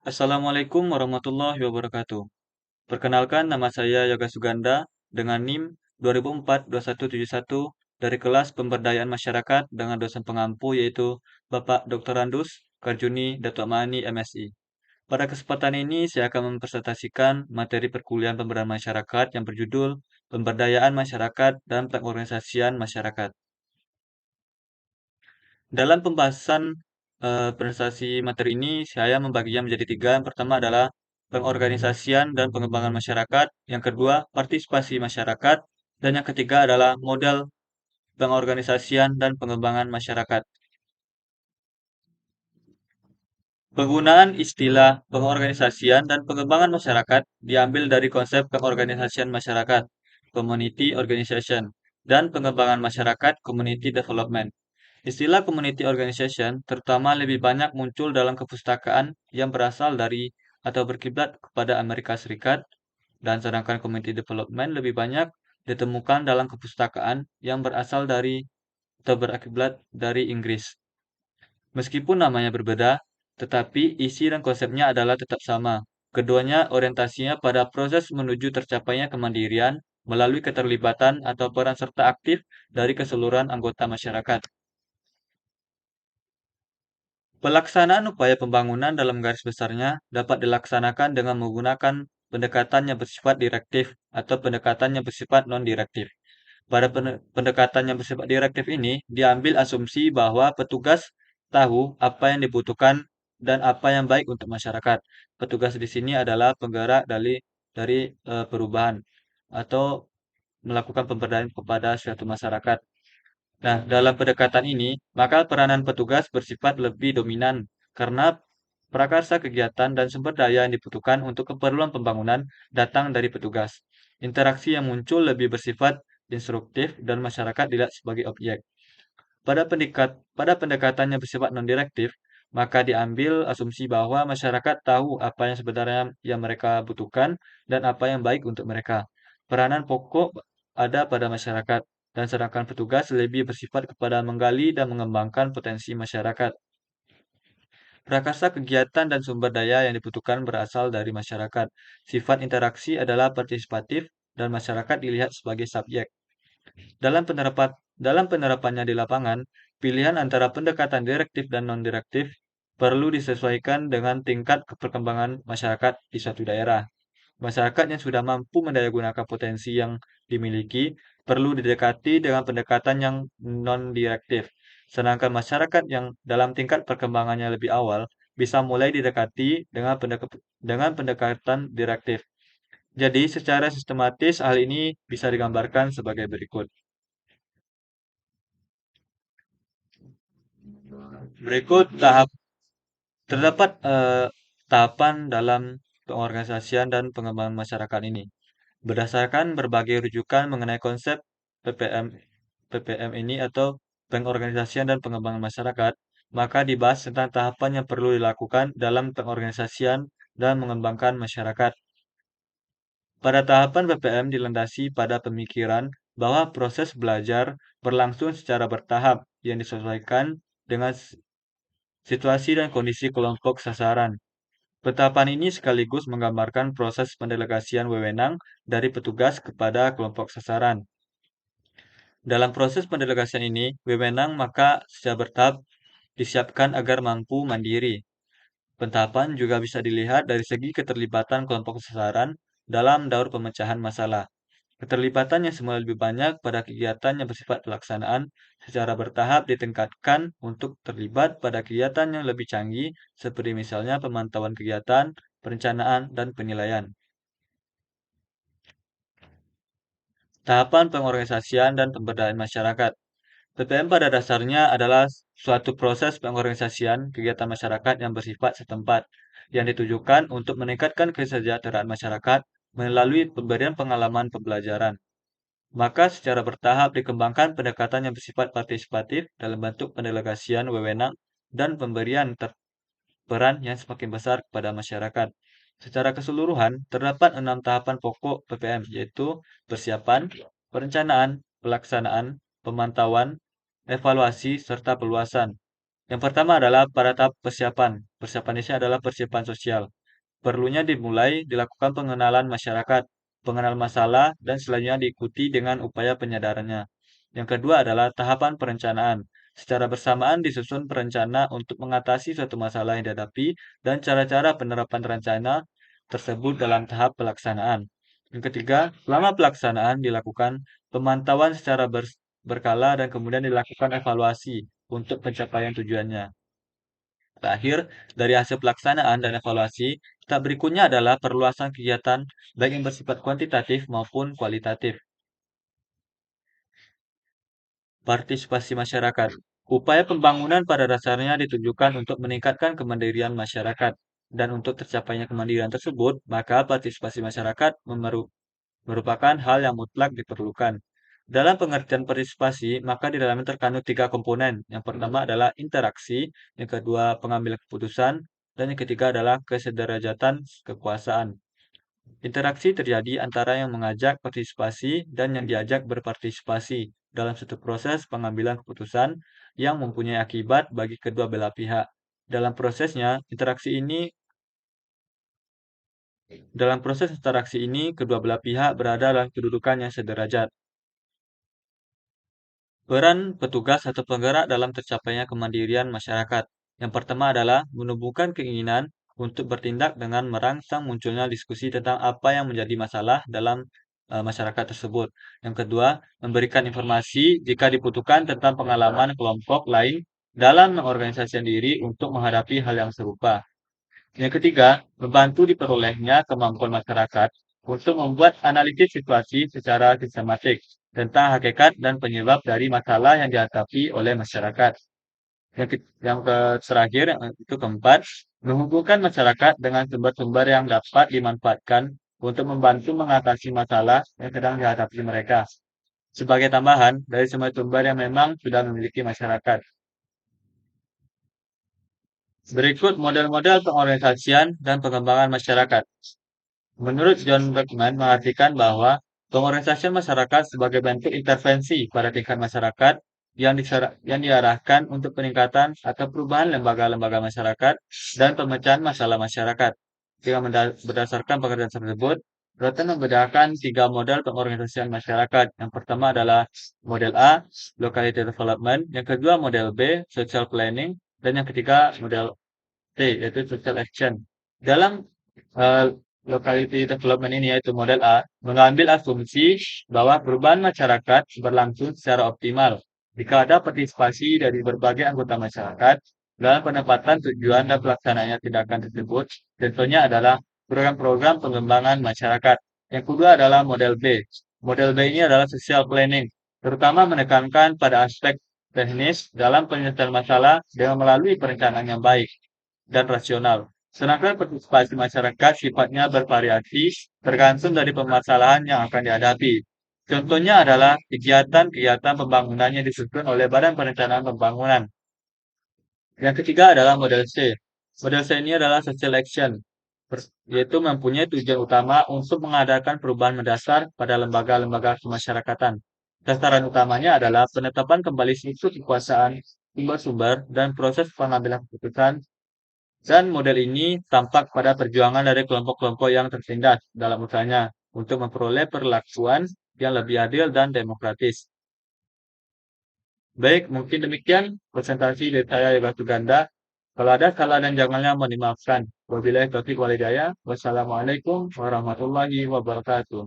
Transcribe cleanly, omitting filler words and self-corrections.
Assalamualaikum warahmatullahi wabarakatuh. Perkenalkan, nama saya Yoga Suganda dengan NIM 2004-2171 dari kelas Pemberdayaan Masyarakat dengan dosen pengampu yaitu Bapak Dr. Randus Karjuni Datuk Mani MSI. Pada kesempatan ini saya akan mempresentasikan materi perkuliahan pemberdayaan masyarakat yang berjudul Pemberdayaan Masyarakat dan Pengorganisasian Masyarakat. Dalam pembahasan presentasi materi ini, saya membaginya menjadi tiga. Yang pertama adalah pengorganisasian dan pengembangan masyarakat. Yang kedua, partisipasi masyarakat. Dan yang ketiga adalah model pengorganisasian dan pengembangan masyarakat. Penggunaan istilah pengorganisasian dan pengembangan masyarakat diambil dari konsep pengorganisasian masyarakat, community organization, dan pengembangan masyarakat, community development. Istilah community organization terutama lebih banyak muncul dalam kepustakaan yang berasal dari atau berkiblat kepada Amerika Serikat, dan sedangkan community development lebih banyak ditemukan dalam kepustakaan yang berasal dari atau berkiblat dari Inggris. Meskipun namanya berbeda, tetapi isi dan konsepnya adalah tetap sama. Keduanya orientasinya pada proses menuju tercapainya kemandirian melalui keterlibatan atau peran serta aktif dari keseluruhan anggota masyarakat. Pelaksanaan upaya pembangunan dalam garis besarnya dapat dilaksanakan dengan menggunakan pendekatan yang bersifat direktif atau pendekatan yang bersifat non-direktif. Pada pendekatan yang bersifat direktif ini, diambil asumsi bahwa petugas tahu apa yang dibutuhkan dan apa yang baik untuk masyarakat. Petugas di sini adalah penggerak dari perubahan atau melakukan pemberdayaan kepada suatu masyarakat. Nah, dalam pendekatan ini, maka peranan petugas bersifat lebih dominan karena prakarsa kegiatan dan sumber daya yang dibutuhkan untuk keperluan pembangunan datang dari petugas. Interaksi yang muncul lebih bersifat instruktif dan masyarakat dilihat sebagai objek. Pada pendekatan yang bersifat non-direktif, maka diambil asumsi bahwa masyarakat tahu apa yang sebenarnya yang mereka butuhkan dan apa yang baik untuk mereka. Peranan pokok ada pada masyarakat, dan sedangkan petugas lebih bersifat kepada menggali dan mengembangkan potensi masyarakat. Prakarsa kegiatan dan sumber daya yang dibutuhkan berasal dari masyarakat. Sifat interaksi adalah partisipatif dan masyarakat dilihat sebagai subjek. Dalam penerapannya di lapangan, pilihan antara pendekatan direktif dan non-direktif perlu disesuaikan dengan tingkat perkembangan masyarakat di suatu daerah. Masyarakat yang sudah mampu mendayagunakan potensi yang dimiliki perlu didekati dengan pendekatan yang non-direktif. Sedangkan masyarakat yang dalam tingkat perkembangannya lebih awal bisa mulai didekati dengan pendekatan direktif. Jadi, secara sistematis hal ini bisa digambarkan sebagai berikut. Berikut terdapat tahapan dalam pengorganisasian dan pengembangan masyarakat ini. Berdasarkan berbagai rujukan mengenai konsep PPM PPM ini atau pengorganisasian dan pengembangan masyarakat, maka dibahas tentang tahapan yang perlu dilakukan dalam pengorganisasian dan mengembangkan masyarakat. Pada tahapan PPM dilandasi pada pemikiran bahwa proses belajar berlangsung secara bertahap yang disesuaikan dengan situasi dan kondisi kelompok sasaran. Penetapan ini sekaligus menggambarkan proses pendelegasian wewenang dari petugas kepada kelompok sasaran. Dalam proses pendelegasian ini, wewenang maka secara bertahap disiapkan agar mampu mandiri. Pentahapan juga bisa dilihat dari segi keterlibatan kelompok sasaran dalam daur pemecahan masalah. Keterlibatan yang semula lebih banyak pada kegiatan yang bersifat pelaksanaan secara bertahap ditingkatkan untuk terlibat pada kegiatan yang lebih canggih seperti misalnya pemantauan kegiatan, perencanaan, dan penilaian. Tahapan pengorganisasian dan pemberdayaan masyarakat. PPM pada dasarnya adalah suatu proses pengorganisasian kegiatan masyarakat yang bersifat setempat, yang ditujukan untuk meningkatkan kesejahteraan masyarakat melalui pemberian pengalaman pembelajaran. Maka secara bertahap dikembangkan pendekatan yang bersifat partisipatif dalam bentuk pendelegasian wewenang dan pemberian peran yang semakin besar kepada masyarakat. Secara keseluruhan, terdapat 6 tahapan pokok PPM, yaitu persiapan, perencanaan, pelaksanaan, pemantauan, evaluasi, serta peluasan. Yang pertama adalah pada tahap persiapan. Persiapan ini adalah persiapan sosial. Perlunya dimulai dilakukan pengenalan masyarakat, pengenal masalah, dan selanjutnya diikuti dengan upaya penyadarannya. Yang kedua adalah tahapan perencanaan. Secara bersamaan disusun perencana untuk mengatasi suatu masalah yang dihadapi dan cara-cara penerapan rencana tersebut dalam tahap pelaksanaan. Yang ketiga, selama pelaksanaan dilakukan pemantauan secara berkala dan kemudian dilakukan evaluasi untuk pencapaian tujuannya. Terakhir, dari hasil pelaksanaan dan evaluasi, tahap berikutnya adalah perluasan kegiatan baik yang bersifat kuantitatif maupun kualitatif. Partisipasi masyarakat. Upaya pembangunan pada dasarnya ditujukan untuk meningkatkan kemandirian masyarakat. Dan untuk tercapainya kemandirian tersebut, maka partisipasi masyarakat merupakan hal yang mutlak diperlukan. Dalam pengertian partisipasi, maka di dalamnya terkandung tiga komponen. Yang pertama adalah interaksi, yang kedua pengambilan keputusan, dan yang ketiga adalah kesederajatan kekuasaan. Interaksi terjadi antara yang mengajak partisipasi dan yang diajak berpartisipasi dalam satu proses pengambilan keputusan yang mempunyai akibat bagi kedua belah pihak. Dalam prosesnya, dalam proses interaksi ini, kedua belah pihak berada dalam kedudukan yang sederajat. Peran petugas atau penggerak dalam tercapainya kemandirian masyarakat. Yang pertama adalah menumbuhkan keinginan untuk bertindak dengan merangsang munculnya diskusi tentang apa yang menjadi masalah dalam masyarakat tersebut. Yang kedua, memberikan informasi jika dibutuhkan tentang pengalaman kelompok lain dalam mengorganisasikan diri untuk menghadapi hal yang serupa. Yang ketiga, membantu diperolehnya kemampuan masyarakat untuk membuat analisis situasi secara sistematik tentang hakikat dan penyebab dari masalah yang dihadapi oleh masyarakat. Terakhir, yang itu keempat, menghubungkan masyarakat dengan sumber-sumber yang dapat dimanfaatkan untuk membantu mengatasi masalah yang sedang dihadapi mereka. Sebagai tambahan, dari semua sumber yang memang sudah memiliki masyarakat. Berikut model-model pengorganisasian dan pengembangan masyarakat. Menurut John Beckman mengartikan bahwa pengorganisasian masyarakat sebagai bentuk intervensi pada tingkat masyarakat yang diarahkan untuk peningkatan atau perubahan lembaga-lembaga masyarakat dan pemecahan masalah masyarakat. Dengan berdasarkan pengertian tersebut, Rotten membedakan tiga model pengorganisasian masyarakat. Yang pertama adalah model A, locality development, yang kedua model B, social planning, dan yang ketiga model T, yaitu social action. Dalam eh, locality development ini, yaitu model A, mengambil asumsi bahwa perubahan masyarakat berlangsung secara optimal jika ada partisipasi dari berbagai anggota masyarakat dalam penempatan tujuan dan pelaksanaannya tindakan tersebut. Contohnya adalah program-program pengembangan masyarakat. Yang kedua adalah model B. Model B ini adalah social planning, terutama menekankan pada aspek teknis dalam penyelesaian masalah dengan melalui perencanaan yang baik dan rasional. Sedangkan partisipasi masyarakat sifatnya bervariasi tergantung dari permasalahan yang akan dihadapi. Contohnya adalah kegiatan-kegiatan pembangunan yang disusun oleh Badan Perencanaan Pembangunan. Yang ketiga adalah model C. Model C ini adalah social action, yaitu mempunyai tujuan utama untuk mengadakan perubahan mendasar pada lembaga-lembaga kemasyarakatan. Sasaran utamanya adalah penetapan kembali struktur kekuasaan, sumber-sumber, dan proses pengambilan keputusan dan model ini tampak pada perjuangan dari kelompok-kelompok yang tertindas dalam usahanya untuk memperoleh perlakuan yang lebih adil dan demokratis. Baik, mungkin demikian presentasi dari saya Yoga Suganda. Kalau ada salah dan jangannya mohon dimaafkan. Wabillahi taufiq walhidayah. Wassalamualaikum warahmatullahi wabarakatuh.